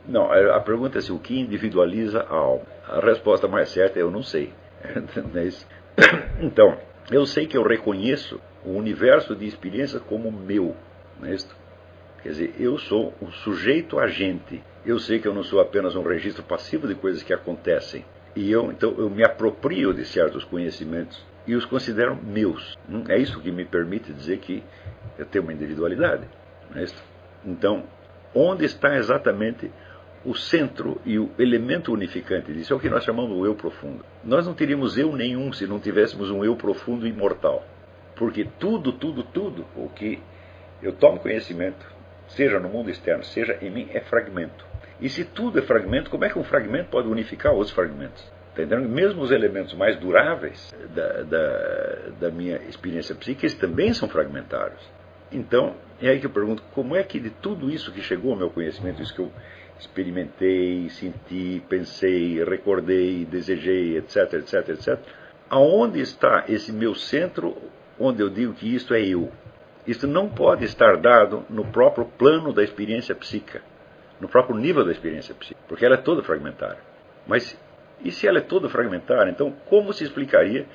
Não, a pergunta é se o que individualiza a alma. A resposta mais certa é eu não sei. Então, eu sei que eu reconheço o universo de experiência como meu. Não é isso? Quer dizer, eu sou um sujeito agente. Eu sei que eu não sou apenas um registro passivo de coisas que acontecem. E então eu me aproprio de certos conhecimentos e os considero meus. É isso que me permite dizer que eu tenho uma individualidade. Não é isso? Então, onde está exatamente o centro e o elemento unificante disso? É o que nós chamamos de eu profundo. Nós não teríamos eu nenhum se não tivéssemos um eu profundo e imortal. Porque tudo o que eu tomo conhecimento, seja no mundo externo, seja em mim, é fragmento. E se tudo é fragmento, como é que um fragmento pode unificar outros fragmentos? Tá entendendo? Mesmo os elementos mais duráveis da minha experiência psíquica, eles também são fragmentários. Então, é aí que eu pergunto, como é que de tudo isso que chegou ao meu conhecimento, isso que eu experimentei, senti, pensei, recordei, desejei, etc, aonde está esse meu centro, onde eu digo que isto é eu? Isto não pode estar dado no próprio plano da experiência psíquica, no próprio nível da experiência psíquica, porque ela é toda fragmentária. Mas, e se ela é toda fragmentária, então como se explicaria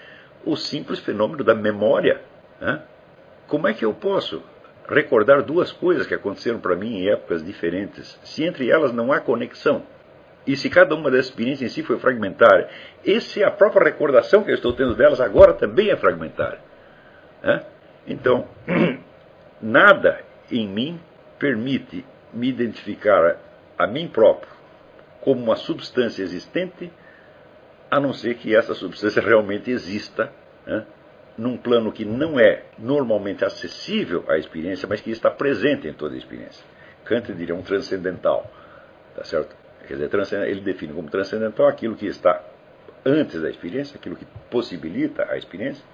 o simples fenômeno da memória? Né? Como é que eu posso recordar duas coisas que aconteceram para mim em épocas diferentes, se entre elas não há conexão? E se cada uma dessas experiências em si foi fragmentária, e se a própria recordação que eu estou tendo delas agora também é fragmentária? Então, nada em mim permite me identificar a mim próprio como uma substância existente, a não ser que essa substância realmente exista, num plano que não é normalmente acessível à experiência, mas que está presente em toda a experiência. Kant diria um transcendental, tá certo? Quer dizer, ele define como transcendental aquilo que está antes da experiência, aquilo que possibilita a experiência,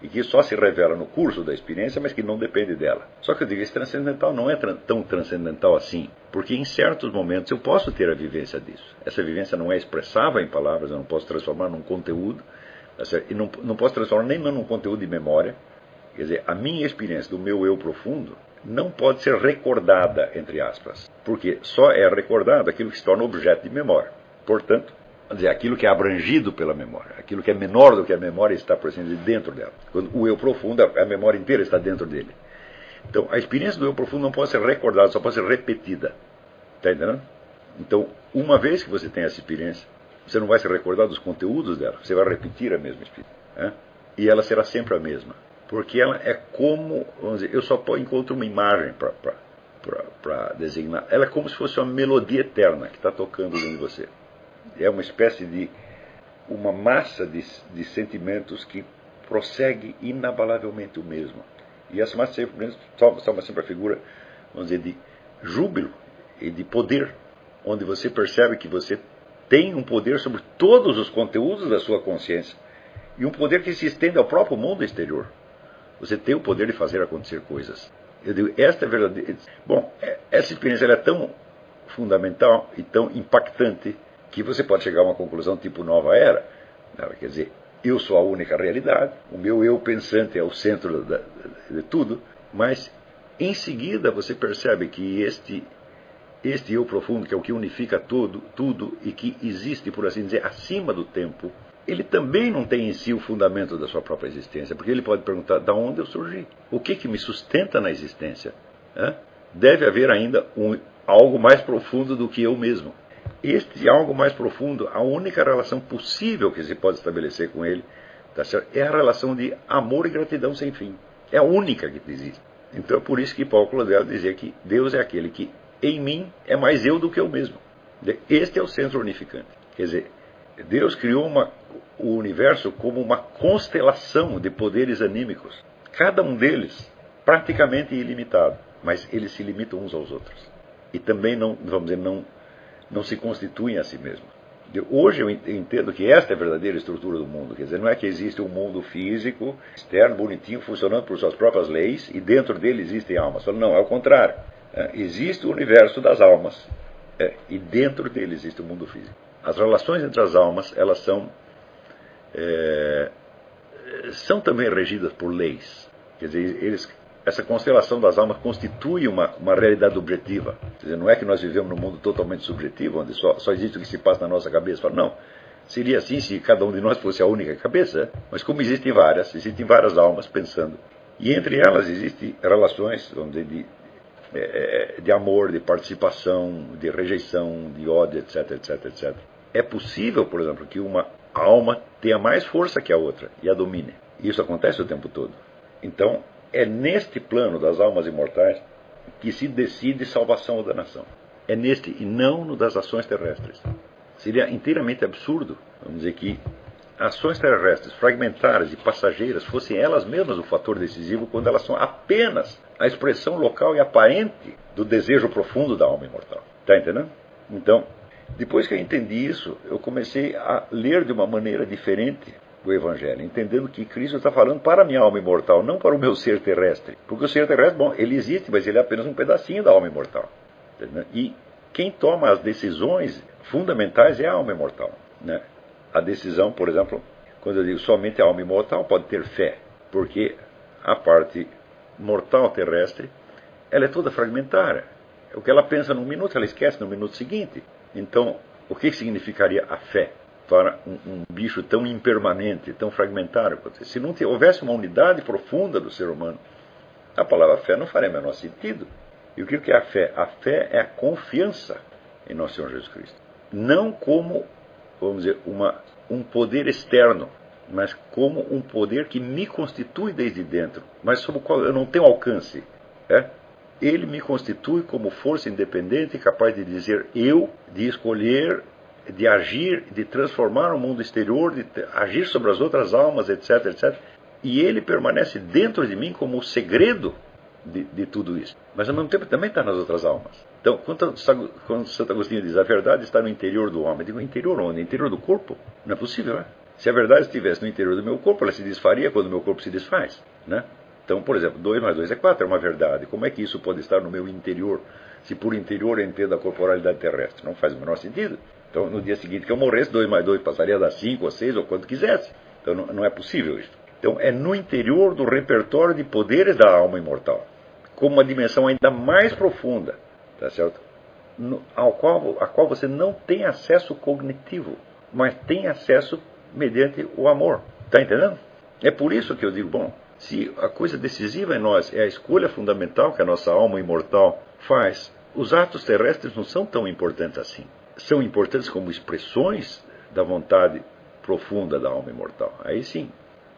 e que só se revela no curso da experiência, mas que não depende dela. Só que eu digo, esse transcendental não é tão transcendental assim, porque em certos momentos eu posso ter a vivência disso. Essa vivência não é expressável em palavras, eu não posso transformar num conteúdo, e não posso transformar nem num conteúdo de memória. Quer dizer, a minha experiência do meu eu profundo não pode ser recordada, entre aspas, porque só é recordado aquilo que se torna objeto de memória. Portanto, quer dizer, aquilo que é abrangido pela memória, aquilo que é menor do que a memória está, por assim dizer, dentro dela. Quando o eu profundo, a memória inteira está dentro dele. Então, a experiência do eu profundo não pode ser recordada, só pode ser repetida. Está entendendo? Então, uma vez que você tem essa experiência, você não vai se recordar dos conteúdos dela, você vai repetir a mesma experiência. E ela será sempre a mesma. Porque ela é como, vamos dizer, eu só encontro uma imagem para designar. Ela é como se fosse uma melodia eterna que está tocando dentro de você. É uma espécie de uma massa de sentimentos que prossegue inabalavelmente o mesmo. E essa massa de sentimentos toma sempre a figura, vamos dizer, de júbilo e de poder, onde você percebe que você tem um poder sobre todos os conteúdos da sua consciência, e um poder que se estende ao próprio mundo exterior. Você tem o poder de fazer acontecer coisas. Eu digo, esta é verdadeira. Bom, essa experiência ela é tão fundamental e tão impactante que você pode chegar a uma conclusão tipo nova era. Quer dizer, eu sou a única realidade, o meu eu pensante é o centro de tudo, mas em seguida você percebe que este eu profundo, que é o que unifica tudo e que existe, por assim dizer, acima do tempo, ele também não tem em si o fundamento da sua própria existência, porque ele pode perguntar, de onde eu surgi? O que me sustenta na existência? Deve haver ainda algo mais profundo do que eu mesmo. Este algo mais profundo, a única relação possível que se pode estabelecer com ele, tá certo? É a relação de amor e gratidão sem fim. É a única que existe. Então é por isso que Paulo Claudel dizia que Deus é aquele que em mim é mais eu do que eu mesmo. Este é o centro unificante. Quer dizer, Deus criou o universo como uma constelação de poderes anímicos. Cada um deles praticamente ilimitado, mas eles se limitam uns aos outros. E também não, vamos dizer, não se constituem a si mesmos. Hoje eu entendo que esta é a verdadeira estrutura do mundo. Quer dizer, não é que existe um mundo físico, externo, bonitinho, funcionando por suas próprias leis, e dentro dele existem almas. Não, é o contrário. Existe o universo das almas, e dentro dele existe o mundo físico. As relações entre as almas, elas são também regidas por leis. Quer dizer, essa constelação das almas constitui uma realidade objetiva. Quer dizer, não é que nós vivemos num mundo totalmente subjetivo, onde só existe o que se passa na nossa cabeça. Não. Seria assim se cada um de nós fosse a única cabeça, mas como existem várias almas pensando. E entre elas existem relações, vamos dizer, de amor, de participação, de rejeição, de ódio, etc, etc, etc. É possível, por exemplo, que uma alma tenha mais força que a outra e a domine. Isso acontece o tempo todo. Então, é neste plano das almas imortais que se decide salvação ou danação. É neste e não no das ações terrestres. Seria inteiramente absurdo, vamos dizer, que ações terrestres fragmentares e passageiras fossem elas mesmas o fator decisivo quando elas são apenas a expressão local e aparente do desejo profundo da alma imortal. Está entendendo? Então, depois que eu entendi isso, eu comecei a ler de uma maneira diferente o Evangelho, entendendo que Cristo está falando para a minha alma imortal, não para o meu ser terrestre. Porque o ser terrestre, bom, ele existe, mas ele é apenas um pedacinho da alma imortal. Entendeu? E quem toma as decisões fundamentais é a alma imortal. Né? A decisão, por exemplo, quando eu digo somente a alma imortal, pode ter fé, porque a parte mortal terrestre, ela é toda fragmentária. O que ela pensa num minuto, ela esquece no minuto seguinte. Então, o que significaria a fé para um bicho tão impermanente, tão fragmentário? Se não houvesse uma unidade profunda do ser humano, a palavra fé não faria o menor sentido. E o que é a fé? A fé é a confiança em nosso Senhor Jesus Cristo. Não como, vamos dizer, um poder externo, mas como um poder que me constitui desde dentro, mas sobre o qual eu não tenho alcance. Ele me constitui como força independente, capaz de dizer eu, de escolher, de agir, de transformar o mundo exterior, de agir sobre as outras almas, etc, etc. E ele permanece dentro de mim como o segredo de tudo isso. Mas ao mesmo tempo também está nas outras almas. Então, quando Santo Agostinho diz a verdade está no interior do homem, eu digo, interior onde? Interior do corpo? Não é possível, né? Se a verdade estivesse no interior do meu corpo, ela se desfaria quando o meu corpo se desfaz, né? Então, por exemplo, 2 mais 2 é 4, é uma verdade. Como é que isso pode estar no meu interior, se por interior eu entendo a corporalidade terrestre? Não faz o menor sentido. Então, no dia seguinte que eu morresse, 2 mais 2 passaria a dar 5 ou 6 ou quanto quisesse. Então, não é possível isso. Então, é no interior do repertório de poderes da alma imortal, como uma dimensão ainda mais profunda, tá certo? A qual você não tem acesso cognitivo, mas tem acesso mediante o amor. Está entendendo? É por isso que eu digo, bom, se a coisa decisiva em nós é a escolha fundamental que a nossa alma imortal faz, os atos terrestres não são tão importantes assim. São importantes como expressões da vontade profunda da alma imortal. Aí sim,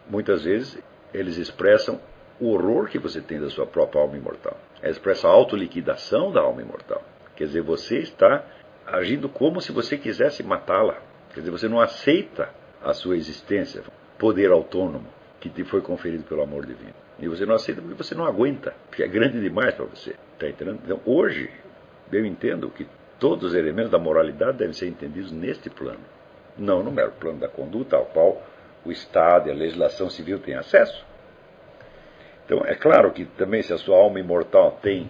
muitas vezes eles expressam o horror que você tem da sua própria alma imortal. Expressa a autoliquidação da alma imortal. Quer dizer, você está agindo como se você quisesse matá-la. Quer dizer, você não aceita a sua existência, poder autônomo que te foi conferido pelo amor divino. E você não aceita porque você não aguenta, porque é grande demais para você. Está entendendo? Então, hoje, eu entendo que todos os elementos da moralidade devem ser entendidos neste plano. Não no mero plano da conduta, ao qual o Estado e a legislação civil têm acesso. Então, é claro que também se a sua alma imortal tem,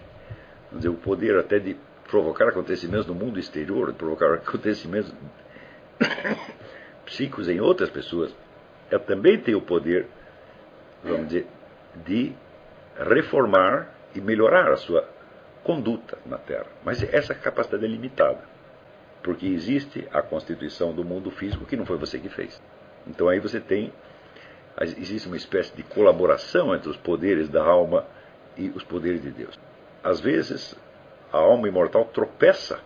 vamos dizer, o poder até de provocar acontecimentos no mundo exterior, de provocar acontecimentos psíquicos em outras pessoas, ela também tem o poder, vamos dizer, de reformar e melhorar a sua conduta na Terra. Mas essa capacidade é limitada, porque existe a constituição do mundo físico que não foi você que fez. Então aí você tem, existe uma espécie de colaboração entre os poderes da alma e os poderes de Deus. Às vezes, a alma imortal tropeça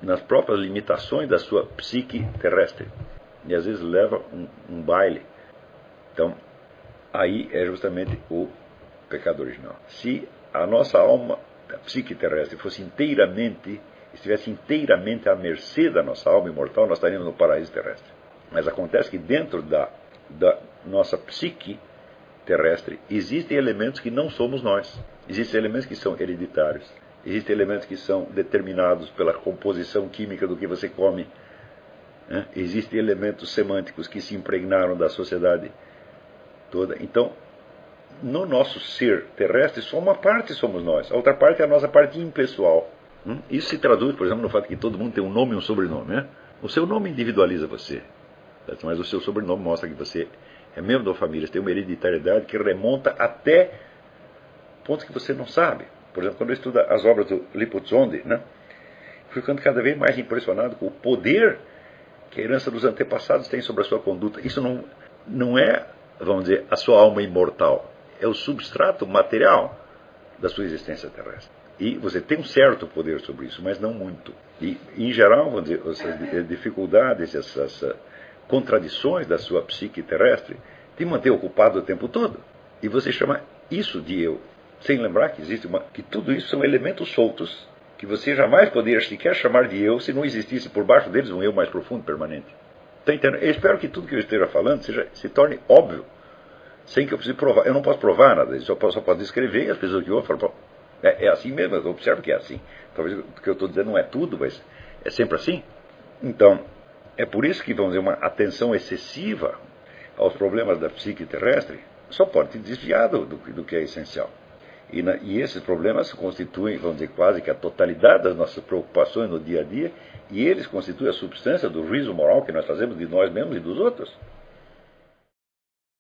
nas próprias limitações da sua psique terrestre. E às vezes leva um baile. Então, aí é justamente o pecado original. Se a nossa alma, a psique terrestre, estivesse inteiramente à mercê da nossa alma imortal, nós estaríamos no paraíso terrestre. Mas acontece que dentro da nossa psique terrestre existem elementos que não somos nós. Existem elementos que são hereditários. Existem elementos que são determinados pela composição química do que você come né? Existem elementos semânticos que se impregnaram da sociedade toda. Então, no nosso ser terrestre, só uma parte somos nós. A outra parte é a nossa parte impessoal. Isso se traduz, por exemplo, no fato que todo mundo tem um nome e um sobrenome. Né? O seu nome individualiza você, mas o seu sobrenome mostra que você é membro da família. Você tem uma hereditariedade que remonta até pontos que você não sabe. Por exemplo, quando eu estudo as obras do Lipuzzondi, né, fui ficando cada vez mais impressionado com o poder que a herança dos antepassados tem sobre a sua conduta. Isso não é, vamos dizer, a sua alma imortal. É o substrato material da sua existência terrestre. E você tem um certo poder sobre isso, mas não muito. E, em geral, vamos dizer, essas dificuldades, essas contradições da sua psique terrestre te mantém ocupado o tempo todo. E você chama isso de eu, sem lembrar que que tudo isso são elementos soltos, que você jamais poderia sequer chamar de eu se não existisse por baixo deles um eu mais profundo, permanente. Está entendendo? Eu espero que tudo que eu esteja falando se torne óbvio, sem que eu precise provar. Eu não posso provar nada, eu só posso descrever, e as pessoas que ouvem falam, é assim mesmo, eu observo que é assim. Talvez o que eu estou dizendo não é tudo, mas é sempre assim. Então, é por isso que, vamos dizer, uma atenção excessiva aos problemas da psique terrestre só pode te desviar do que é essencial. E esses problemas constituem, vamos dizer, quase que a totalidade das nossas preocupações no dia a dia, e eles constituem a substância do juízo moral que nós fazemos de nós mesmos e dos outros.